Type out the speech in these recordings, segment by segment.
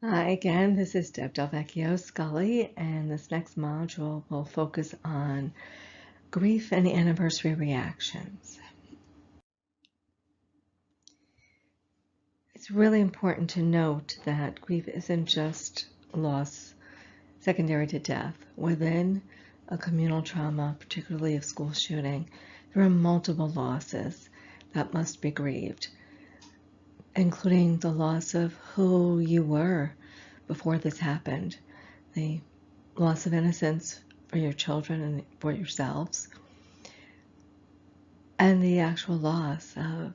Hi again, this is Dr. Vecchio-Scully, and this next module will focus on grief and anniversary reactions. It's really important to note that grief isn't just loss secondary to death. Within a communal trauma, particularly a school shooting, there are multiple losses that must be grieved, including the loss of who you were before this happened, the loss of innocence for your children and for yourselves, and the actual loss of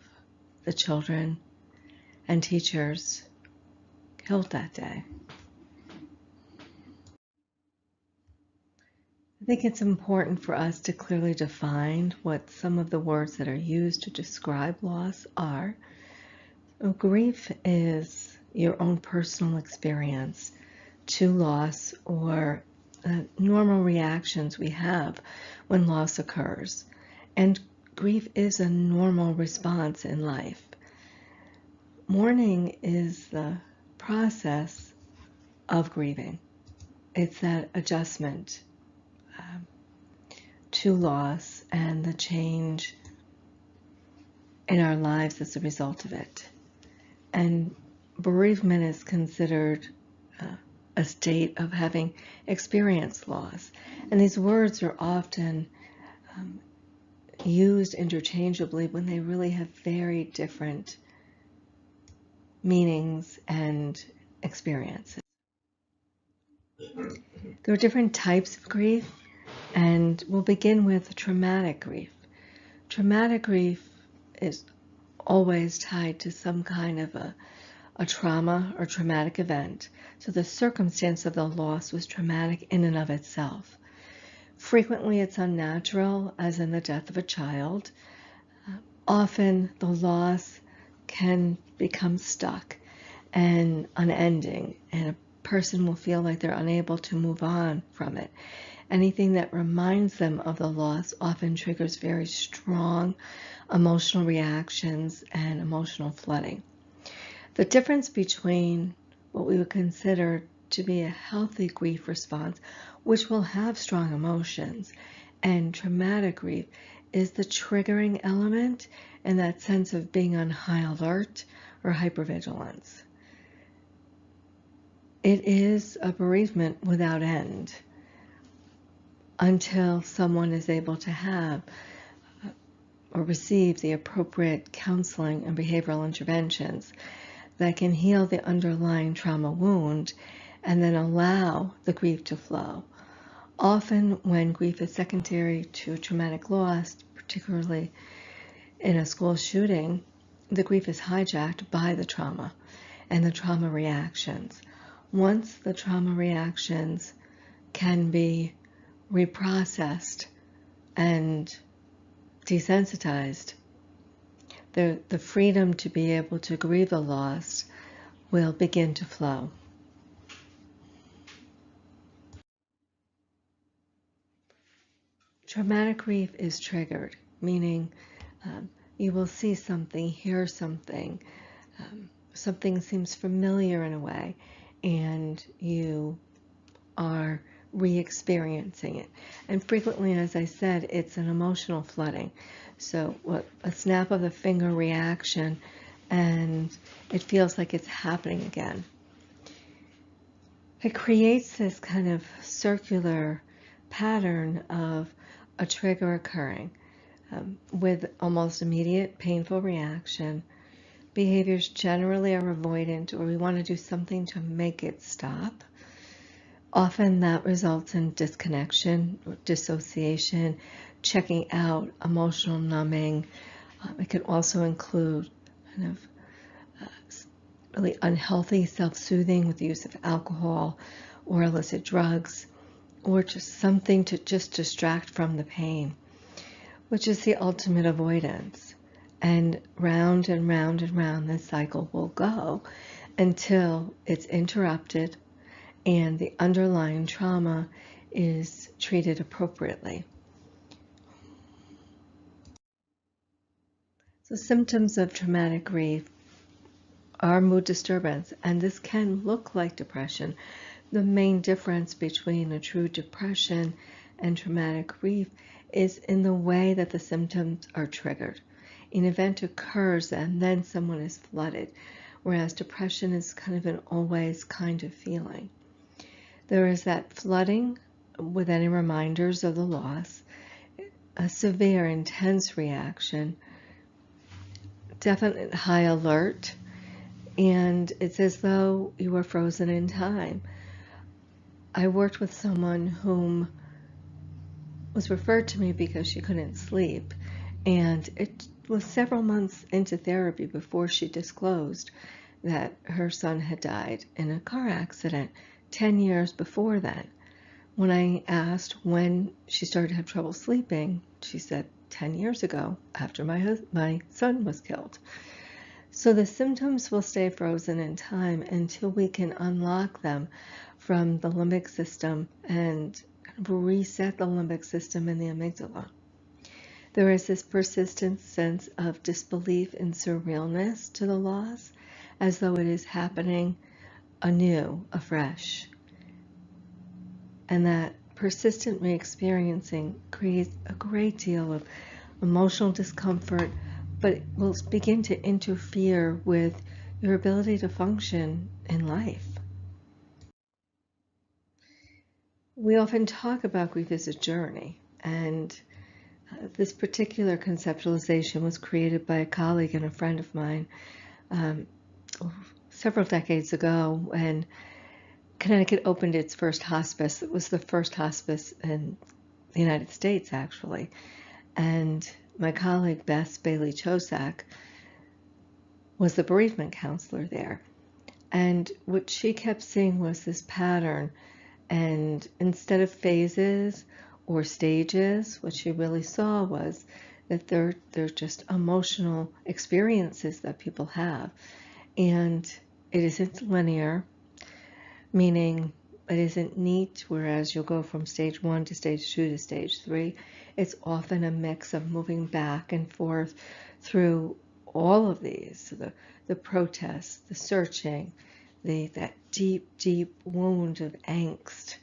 the children and teachers killed that day. I think it's important for us to clearly define what some of the words that are used to describe loss are. So grief is your own personal experience to loss or normal reactions we have when loss occurs. And grief is a normal response in life. Mourning is the process of grieving. It's that adjustment to loss and the change in our lives as a result of it. And bereavement is considered a state of having experienced loss. And these words are often used interchangeably when they really have very different meanings and experiences. There are different types of grief, and we'll begin with traumatic grief. Traumatic grief is always tied to some kind of a trauma or traumatic event. So the circumstance of the loss was traumatic in and of itself. Frequently it's unnatural, as in the death of a child. Often the loss can become stuck and unending, and a person will feel like they're unable to move on from it. Anything that reminds them of the loss often triggers very strong emotional reactions and emotional flooding. The difference between what we would consider to be a healthy grief response, which will have strong emotions, and traumatic grief is the triggering element and that sense of being on high alert or hypervigilance. It is a bereavement without end until someone is able to have or receive the appropriate counseling and behavioral interventions that can heal the underlying trauma wound and then allow the grief to flow. Often when grief is secondary to traumatic loss, particularly in a school shooting, the grief is hijacked by the trauma and the trauma reactions. Once the trauma reactions can be reprocessed and desensitized, the freedom to be able to grieve the loss will begin to flow. Traumatic grief is triggered, meaning you will see something, hear something, something seems familiar in a way, and you are re-experiencing it. And frequently, as I said, it's an emotional flooding. So a snap of the finger reaction, and it feels like it's happening again. It creates this kind of circular pattern of a trigger occurring with almost immediate painful reaction. Behaviors generally are avoidant, or we want to do something to make it stop. Often that results in disconnection, or dissociation, checking out, emotional numbing. It can also include kind of really unhealthy self-soothing with the use of alcohol or illicit drugs, or just something to just distract from the pain, which is the ultimate avoidance. And round and round and round this cycle will go until it's interrupted and the underlying trauma is treated appropriately. So symptoms of traumatic grief are mood disturbance, and this can look like depression. The main difference between a true depression and traumatic grief is in the way that the symptoms are triggered. An event occurs and then someone is flooded, whereas depression is kind of an always kind of feeling. There is that flooding with any reminders of the loss, a severe, intense reaction, definite high alert, and it's as though you were frozen in time. I worked with someone whom was referred to me because she couldn't sleep, and it was several months into therapy before she disclosed that her son had died in a car accident 10 years before then. When I asked when she started to have trouble sleeping, she said 10 years ago after my son was killed. So the symptoms will stay frozen in time until we can unlock them from the limbic system and reset the limbic system in the amygdala. There is this persistent sense of disbelief in surrealness to the loss, as though it is happening anew, afresh. And that persistent re-experiencing creates a great deal of emotional discomfort, but it will begin to interfere with your ability to function in life. We often talk about grief as a journey, and this particular conceptualization was created by a colleague and a friend of mine several decades ago when Connecticut opened its first hospice. It was the first hospice in the United States, actually. And my colleague, Beth Bailey-Chosak, was the bereavement counselor there. And what she kept seeing was this pattern. And instead of phases or stages, what she really saw was that they're just emotional experiences that people have. And it isn't linear, meaning it isn't neat, whereas you'll go from stage 1 to stage 2 to stage 3. It's often a mix of moving back and forth through all of these, the protests, the searching, that deep, deep wound of angst,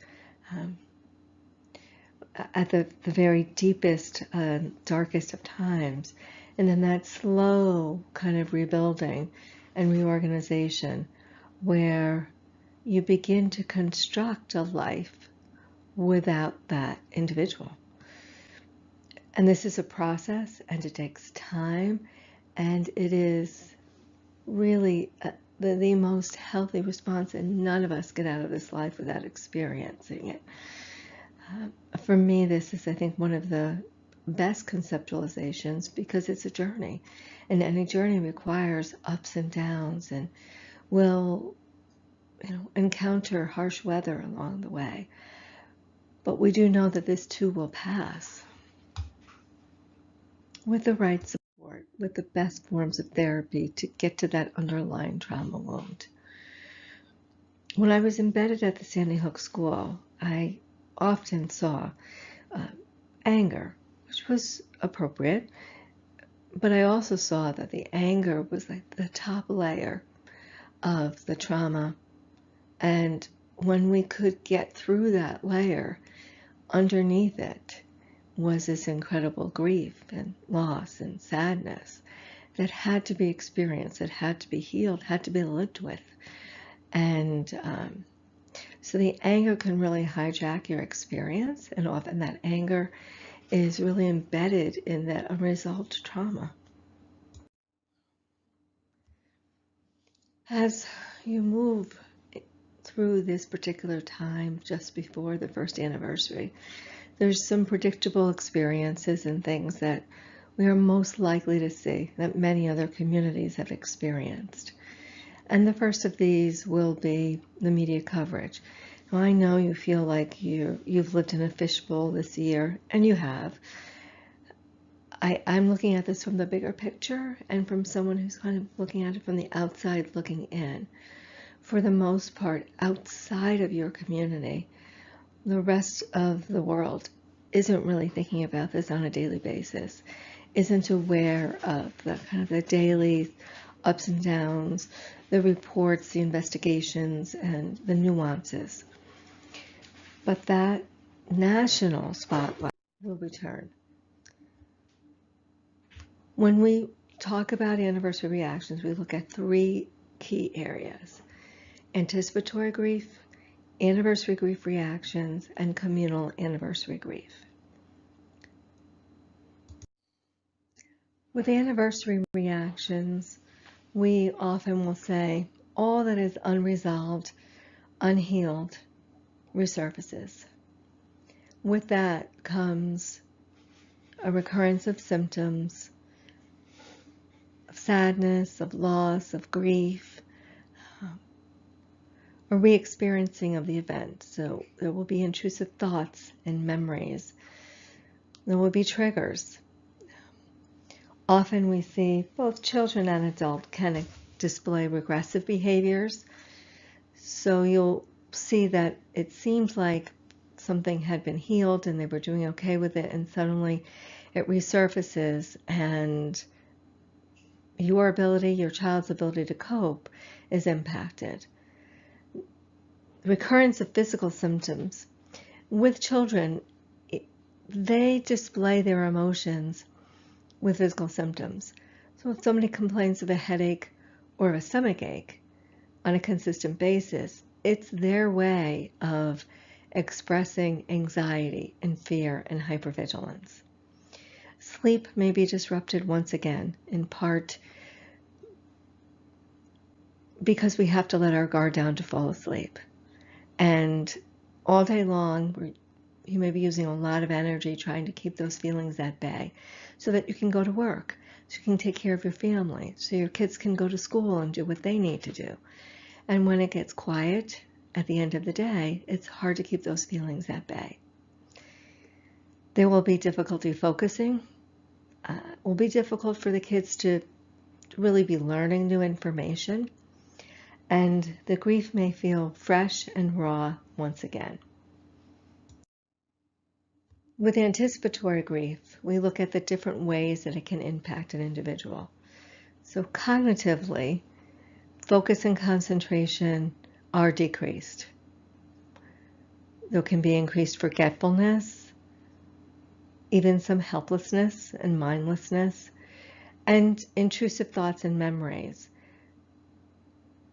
at the very deepest, darkest of times, and then that slow kind of rebuilding and reorganization where you begin to construct a life without that individual. And this is a process, and it takes time, and it is really the most healthy response, and none of us get out of this life without experiencing it. For me, this is, I think, one of the best conceptualizations because it's a journey, and any journey requires ups and downs, and will encounter harsh weather along the way. But we do know that this too will pass with the right support, with the best forms of therapy to get to that underlying trauma wound. When I was embedded at the Sandy Hook School, I often saw anger, which was appropriate, but I also saw that the anger was like the top layer of the trauma. And when we could get through that layer, underneath it was this incredible grief and loss and sadness that had to be experienced, that had to be healed, had to be lived with. And so the anger can really hijack your experience, and often that anger is really embedded in that unresolved trauma. As you move through this particular time just before the first anniversary, there's some predictable experiences and things that we are most likely to see that many other communities have experienced. And the first of these will be the media coverage. Now, I know you feel like you've lived in a fishbowl this year, and you have. I'm looking at this from the bigger picture and from someone who's kind of looking at it from the outside looking in. For the most part, outside of your community, the rest of the world isn't really thinking about this on a daily basis, isn't aware of the kind of the daily ups and downs, the reports, the investigations, and the nuances. But that national spotlight will return. When we talk about anniversary reactions, we look at three key areas: anticipatory grief, anniversary grief reactions, and communal anniversary grief. With anniversary reactions, we often will say all that is unresolved, unhealed, resurfaces. With that comes a recurrence of symptoms, of sadness, of loss, of grief, a re-experiencing of the event. So there will be intrusive thoughts and memories. There will be triggers. Often we see both children and adults can display regressive behaviors. So you'll see that it seems like something had been healed and they were doing okay with it, and suddenly it resurfaces, and your child's ability to cope is impacted. Recurrence of physical symptoms. With children, they display their emotions with physical symptoms. So if somebody complains of a headache or a stomach ache on a consistent basis, it's their way of expressing anxiety and fear and hypervigilance. Sleep may be disrupted once again, in part because we have to let our guard down to fall asleep. And all day long, you may be using a lot of energy trying to keep those feelings at bay so that you can go to work, so you can take care of your family, so your kids can go to school and do what they need to do. And when it gets quiet at the end of the day, it's hard to keep those feelings at bay. There will be difficulty focusing. It will be difficult for the kids to really be learning new information. And the grief may feel fresh and raw once again. With anticipatory grief, we look at the different ways that it can impact an individual. So cognitively, focus and concentration are decreased. There can be increased forgetfulness, even some helplessness and mindlessness, and intrusive thoughts and memories.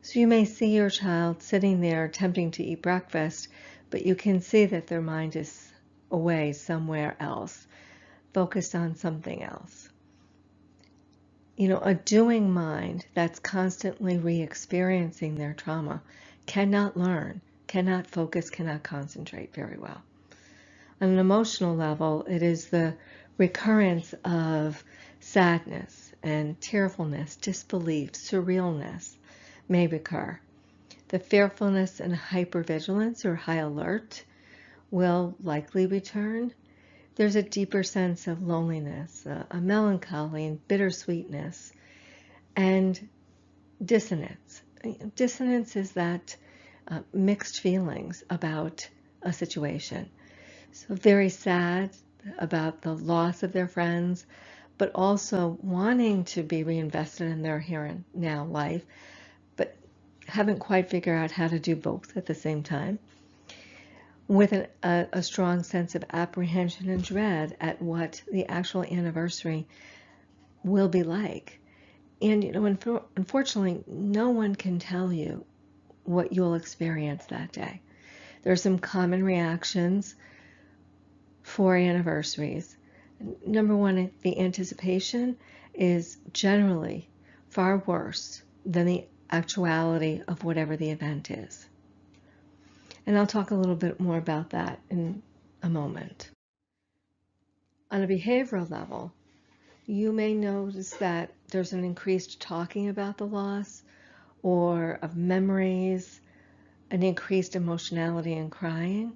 So you may see your child sitting there attempting to eat breakfast, but you can see that their mind is away somewhere else, focused on something else. A doing mind that's constantly re-experiencing their trauma cannot learn, cannot focus, cannot concentrate very well. On an emotional level, it is the recurrence of sadness and tearfulness, disbelief, surrealness may recur. The fearfulness and hypervigilance or high alert will likely return. There's a deeper sense of loneliness, a melancholy and bittersweetness, and dissonance. Dissonance is that mixed feelings about a situation. So very sad about the loss of their friends, but also wanting to be reinvested in their here and now life, but haven't quite figured out how to do both at the same time, with a strong sense of apprehension and dread at what the actual anniversary will be like. And unfortunately, no one can tell you what you'll experience that day. There are some common reactions for anniversaries. Number one, the anticipation is generally far worse than the actuality of whatever the event is. And I'll talk a little bit more about that in a moment. On a behavioral level, you may notice that there's an increased talking about the loss or of memories, an increased emotionality and crying.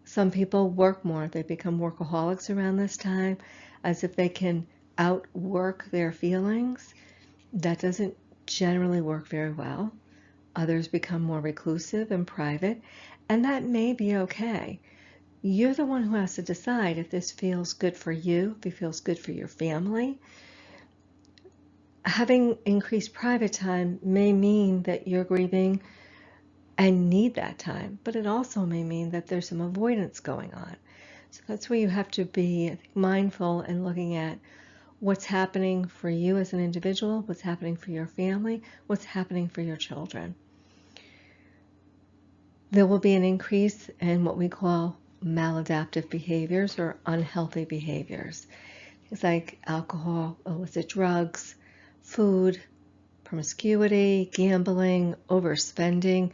Some people work more. They become workaholics around this time, as if they can outwork their feelings. That doesn't generally work very well. Others become more reclusive and private, and that may be okay. You're the one who has to decide if this feels good for you, if it feels good for your family. Having increased private time may mean that you're grieving and need that time, but it also may mean that there's some avoidance going on. So that's where you have to be, I think, mindful and looking at what's happening for you as an individual, what's happening for your family, what's happening for your children. There will be an increase in what we call maladaptive behaviors or unhealthy behaviors. Things like alcohol, illicit drugs, food, promiscuity, gambling, overspending,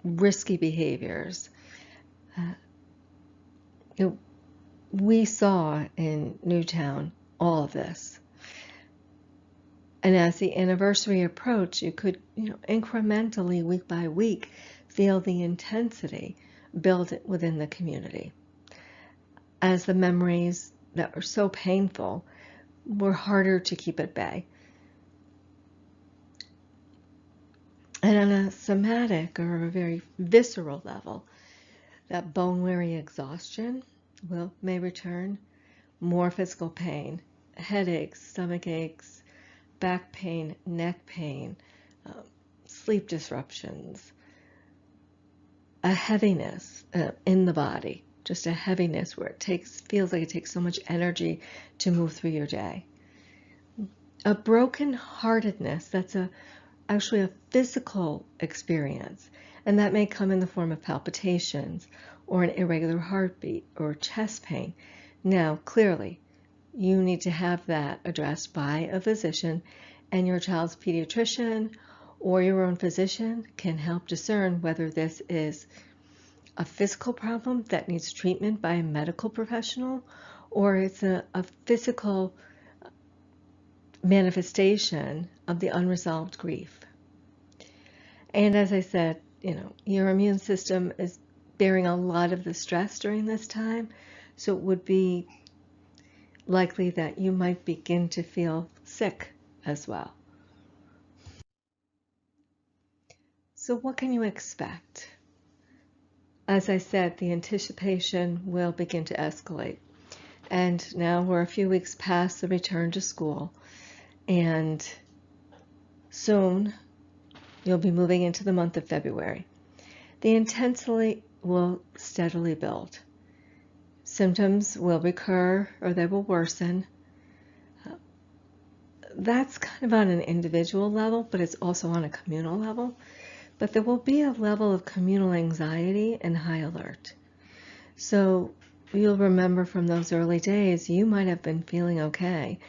risky behaviors. We saw in Newtown all of this. And as the anniversary approached, you could, incrementally, week by week, feel the intensity build within the community. As the memories that were so painful were harder to keep at bay. And on a somatic or a very visceral level, that bone-weary exhaustion may return, more physical pain, headaches, stomach aches, back pain, neck pain, sleep disruptions, a heaviness in the body, just a heaviness where feels like it takes so much energy to move through your day. A broken-heartedness, that's actually a physical experience, and that may come in the form of palpitations or an irregular heartbeat or chest pain. Now, clearly, you need to have that addressed by a physician, and your child's pediatrician or your own physician can help discern whether this is a physical problem that needs treatment by a medical professional or it's a physical manifestation of the unresolved grief. And as I said, your immune system is bearing a lot of the stress during this time, so it would be likely that you might begin to feel sick as well. So what can you expect? As I said, the anticipation will begin to escalate. And now we're a few weeks past the return to school, and soon you'll be moving into the month of February. The intensity will steadily build. Symptoms will recur or they will worsen. That's kind of on an individual level, but it's also on a communal level. But there will be a level of communal anxiety and high alert. So you'll remember from those early days, you might have been feeling okay.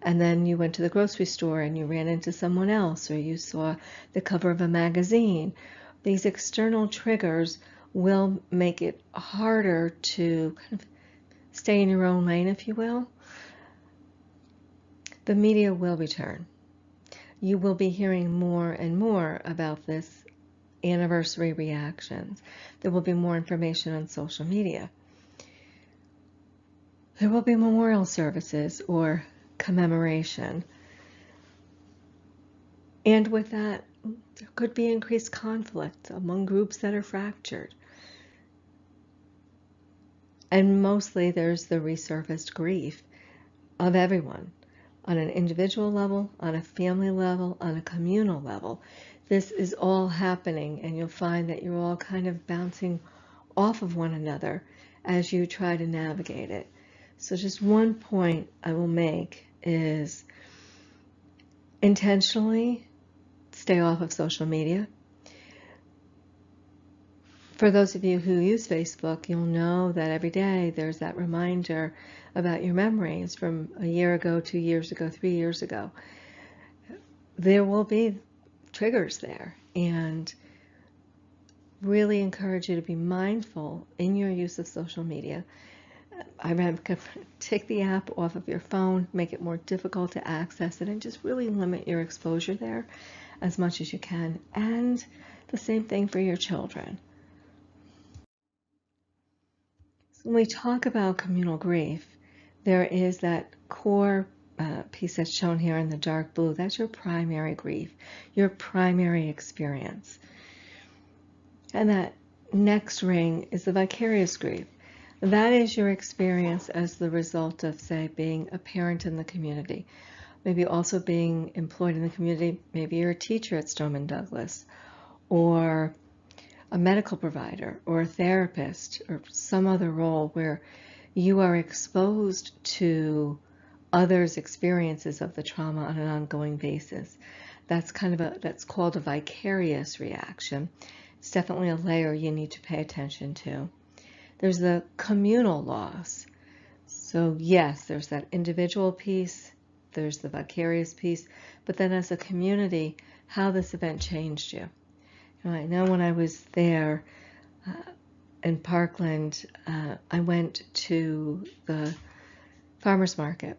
And then you went to the grocery store and you ran into someone else, or you saw the cover of a magazine. These external triggers will make it harder to kind of stay in your own lane, if you will. The media will return. You will be hearing more and more about this anniversary reactions. There will be more information on social media. There will be memorial services or commemoration. And with that, there could be increased conflict among groups that are fractured. And mostly there's the resurfaced grief of everyone on an individual level, on a family level, on a communal level. This is all happening, and you'll find that you're all kind of bouncing off of one another as you try to navigate it. So just one point I will make is intentionally stay off of social media. For those of you who use Facebook, you'll know that every day there's that reminder about your memories from a year ago, 2 years ago, 3 years ago. There will be triggers there, and really encourage you to be mindful in your use of social media. I recommend take the app off of your phone, make it more difficult to access it, and just really limit your exposure there as much as you can. And the same thing for your children. So when we talk about communal grief, there is that core piece that's shown here in the dark blue. That's your primary grief, your primary experience. And that next ring is the vicarious grief. That is your experience as the result of, say, being a parent in the community, maybe also being employed in the community. Maybe you're a teacher at Stoneman Douglas, or a medical provider, or a therapist, or some other role where you are exposed to others' experiences of the trauma on an ongoing basis. That's that's called a vicarious reaction. It's definitely a layer you need to pay attention to. There's the communal loss. So yes, there's that individual piece, there's the vicarious piece, but then as a community, how this event changed you. I know when I was there in Parkland, I went to the farmer's market,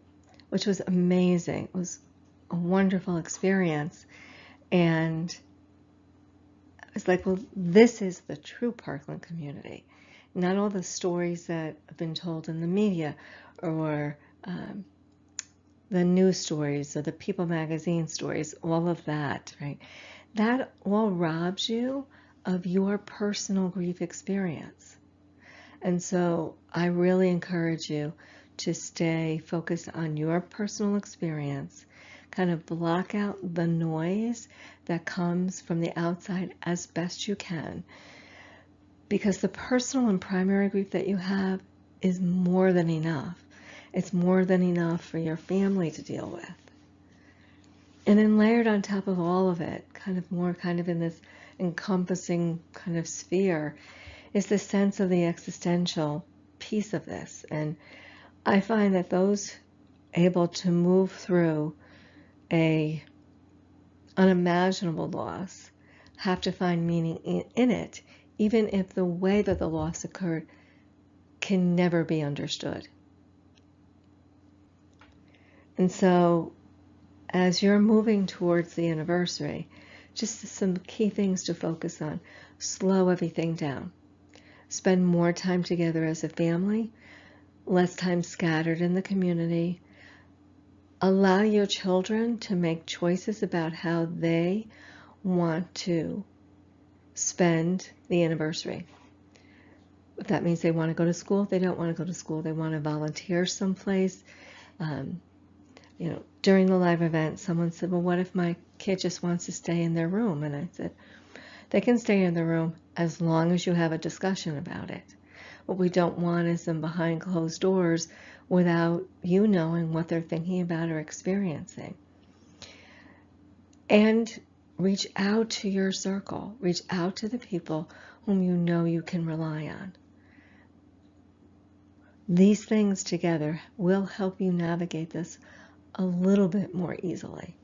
which was amazing. It was a wonderful experience. And I was like, well, this is the true Parkland community. Not all the stories that have been told in the media or the news stories or the People magazine stories, all of that, right? That all robs you of your personal grief experience. And so I really encourage you to stay focused on your personal experience, kind of block out the noise that comes from the outside as best you can, because the personal and primary grief that you have is more than enough. It's more than enough for your family to deal with. And then layered on top of all of it, kind of in this encompassing kind of sphere, is the sense of the existential piece of this. And I find that those able to move through a unimaginable loss have to find meaning in it, even if the way that the loss occurred can never be understood. And so as you're moving towards the anniversary, just some key things to focus on. Slow everything down. Spend more time together as a family, less time scattered in the community. Allow your children to make choices about how they want to spend the anniversary. If that means they want to go to school, if they don't want to go to school, they want to volunteer someplace. During the live event, someone said, well, what if my kid just wants to stay in their room? And I said, they can stay in their room as long as you have a discussion about it. What we don't want is them behind closed doors without you knowing what they're thinking about or experiencing. And reach out to your circle. Reach out to the people whom you know you can rely on. These things together will help you navigate this a little bit more easily.